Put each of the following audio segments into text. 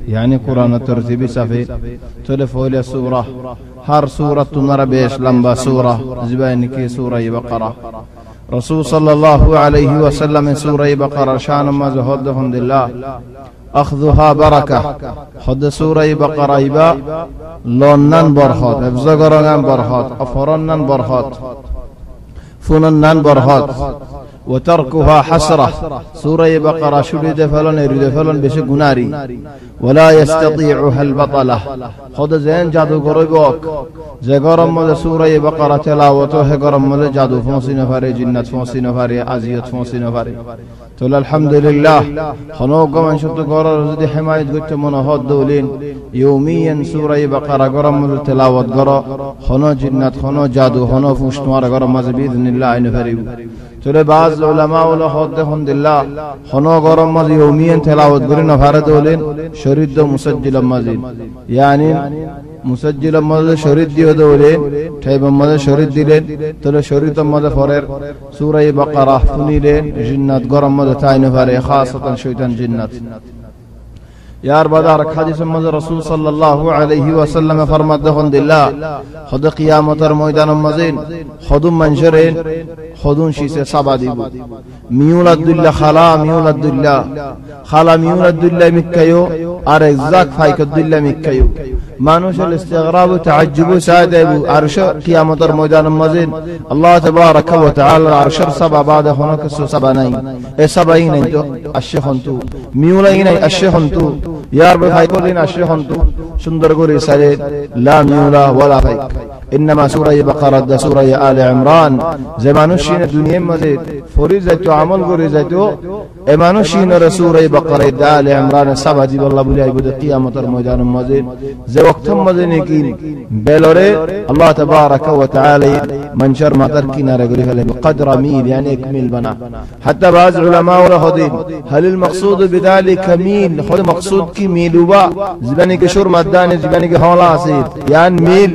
yani Kur'an tertibi safi telefon sura har sura tunara besh lamba sura zibani ki sura Baqara Rasul sallallahu alayhi wa sallam sura Baqara shan mazhud alhamdulillah أخذها بركة خد سورة بقرة إبا لونن برخات افزغران برخات أفرنن برخات فننن برخات وتركها حسرة سورة بقرة شرد فلن يريد فلن بش قناري ولا يستطيعها البطلة خد زين جادو قريبوك زغرم مد سورة بقرة تلاوته غرم مد جادو فونسي نفاري جنات فونسي نفاري عزيت فونسي نفاري تقول الحمد لله خنوق من شفت قرار رزدي حماية قلت منهاد دولين يوميا سورة بقرة غرم مد تلاوت غرا خنو جنات خنو جادو خنو فوشتوار غرم مز بإذن الله نفاري تقول بعض علماء ولا خد الحمد لله خنو غرم مز يوميا تلاوت غرين نفار دولين شريد مسجل مزين يعني مسجل ماذا شريط ديو دولين تايب ماذا شريط ديلين تلا شريط ماذا فرير سورة بقرة فنيلين جنات قرم ماذا تاين فاري خاصة شيطان جنات يا أربادارك حديث ماذا رسول صلى الله عليه وسلم فرمت دخن دلله خد قيامة الميدان مزين خدون منشرين خدون شيسة سبع ديبو ميولد دلله خلا ميولد دلله خلا ميولد دلله مكيو أرزاق فايك دلله مكيو مانوش الاستغراب وتعجب سعد ابو عرش قيامة الميدان مزين الله تبارك وتعالى عرش سبع بعد هناك سبعين سبعين انتو الشيخ انتو ميولين الشيخ انتو يا رب فايكولين الشيخ انتو سندر قولي سعيد لا ميولا ولا فايك إنما سورة بقرة سورة آل عمران زمانوشين الدنيا مزيد فريزتو عمل قريزتو إمانوشين رسول بقرة آل عمران سبع دي بالله بلي عبد قيامة الميدان مزيد وقت مدنكين بلوري الله تبارك وتعالى من شر ما تركنا رجل بقدر ميل يعني اكمل بنا حتى بعض علماء ورهدين هل المقصود بذلك ميل خد مقصود كي ميل وبا زباني كشور مدان زباني كهولا عصير يعني ميل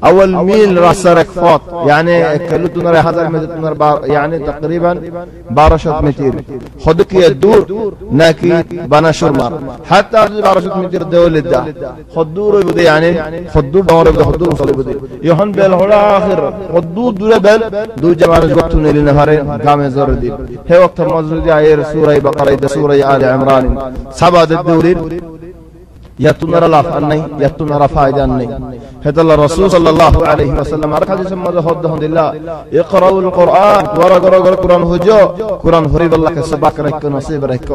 اول ميل راسرك فاط يعني كلتنا راه 1000 متر يعني تقريبا 12 متر خدك يدور ناكي بنا شرمر حتى 12 متر دول الدا خدور بدي يعني خدور باور بدي خدور صلي بدي يهون بل هلا اخر خدور دول بل دو جماعه وقت لنا هارين قام زر دي هي وقت مزر دي ايه سوره بقره سوره ال عمران سبع الدورين يتنر لاف اني يتنر فائده اني هذا الرسول صلى الله عليه وسلم اركض ثم ذهب الله اقرأوا القرآن ورقرأ القرآن هجو قرآن فريد الله كسباك رك نصيب رك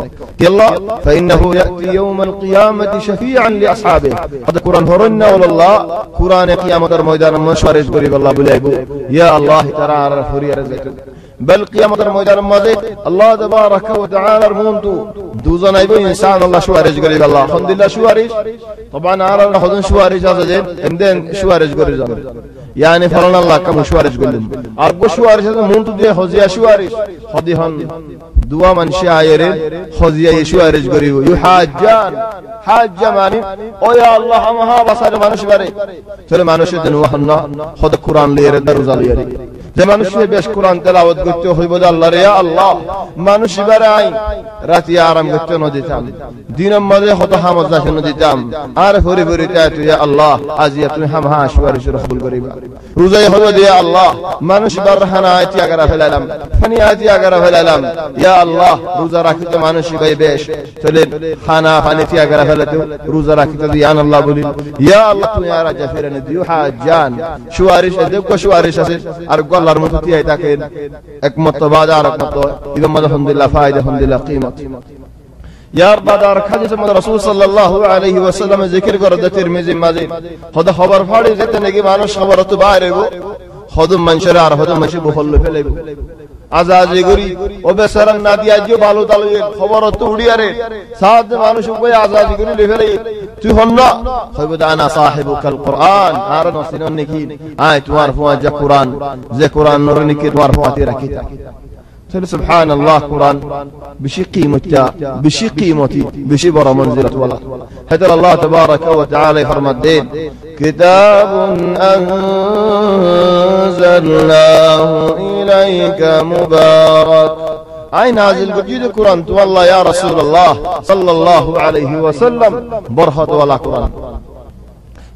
يلا فإنه يأتي يوم القيامة شفيعا لأصحابه هذا قرآن هرنا والله قرآن قيامة الميدان مشوارج قريب الله بلايبو يا الله ترى على فري رزقك بل قيامة الميدان الماضي الله تبارك وتعالى رمونتو دوزنا يبو إنسان الله شوارج قريب الله الحمد لله شوارج طبعا على ناخذ شوارج هذا زين عندن شوارج قريب يعني فرنا الله كم شوارج قلنا أرجو شوارج هذا مونتو ده خزيا شوارج خديهن دوا من شاعرين خزيا شوارج قريب يحاجان حاج ماني او يا الله ما ها بصر مانوش بري ترى مانوش دنوهنا خد قرآن لير دروزا ليري زمانوش بيش قرآن تلاوت قلت هو بدل الله يا الله مانوش براي راتي عرم قلت نديتام دين ماذا خد حمد ذاك نديتام عارف وري وري تاتو يا الله ازيتني هم ها شوارج رخ بالقريب روزا يهود يا الله مانوش برهنا اتي اگر في العالم فني اتي اگر في العالم يا الله روزا راكت مانوش باي بيش تلين خانا فنيتي اگر روزا راكت ديان الله بولي يا الله تو يا راجا فيرن ديو حاجان شوارش ادب کو شوارش اسه ارجو الله رحمتي ايتا كين اكمت بعد اركمت اذا ما الحمد لله فائده الحمد لله قيمه يا رب دارك حديث من رسول صلى الله عليه وسلم ذكر قرد ترمذي مازين خد خبر فاڑی زتنگی مانوش خبرت بايرو خود منشر আর خود مشي بخل فليبو আজাজি গরি ও বেসারান নাদিয়া যে ভালো তালে খবর তো উড়িয়ারে সাদ মানুষ কই আজাজি গরি লেফেলে তুই হন্না কইবো দানা সাহিবুকাল কুরআন আর নসিনন নেকি আয় তোমার ফোয়া যে কুরআন নর নেকি তোমার ফোয়াতে রাখিতা تقول سبحان الله قرآن بشي قيمتها بشي قيمتي بشي برا منزلة والله هذا الله تبارك وتعالى فرم الدين كتاب أنزلناه إليك مبارك আই নাজিল গজিদ কুরআন তো আল্লাহ ইয়া রাসূলুল্লাহ সাল্লাল্লাহু আলাইহি ওয়াসাল্লাম বরকত ওয়ালা কুরআন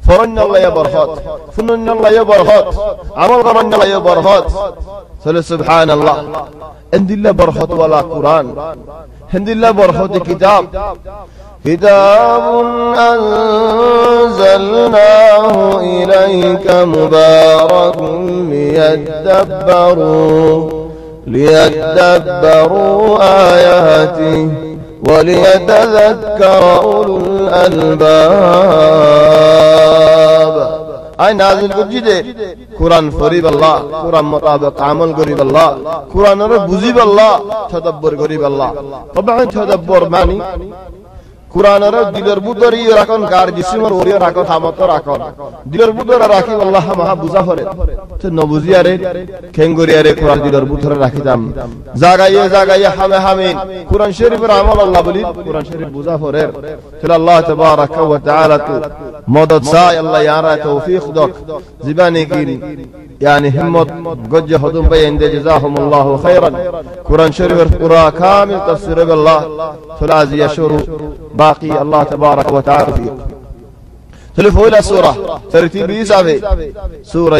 ফরন আল্লাহ ইয়া বরকত ফুনুন আল্লাহ ইয়া বরকত আমল করন আল্লাহ ইয়া বরকত সুবহানাল্লাহ ইনদিল্লাহ বরকত ওয়ালা কুরআন ইনদিল্লাহ বরকত কিতাব كتاب أنزلناه إليك مبارك ليدبروا آياته وليتذكر أولو الألباب أي نازل كجده قرآن فريب الله قرآن مطابق عمل قريب الله قرآن بزيب الله تدبر قريب الله طبعا تدبر معني কুরআনের দিলের ভিতরে রাখুন কার জিসিমের ওরে রাখুন হামত রাখুন দিলের ভিতরে রাখি আল্লাহ মহা বুঝা করে তো নবুজিয়ারে খেঙ্গরিয়ারে কুরআন দিলের ভিতরে রাখিতাম জাগায়ে জাগায়ে হামে হামিন কুরআন শরীফের আমল আল্লাহ বলি কুরআন শরীফ বুঝা করে তো আল্লাহ তাবারাক ওয়া তাআলা তো মদদ চাই আল্লাহ ইয়ারা তৌফিক দক জীবনে কি يعني همت قد هدوم بين جزاهم الله خيرا قرآن شريف القرآن كامل تفسير بالله فلازي يشور باقي الله تبارك وتعالى فيه تلفوا إلى سورة ترتيب سورة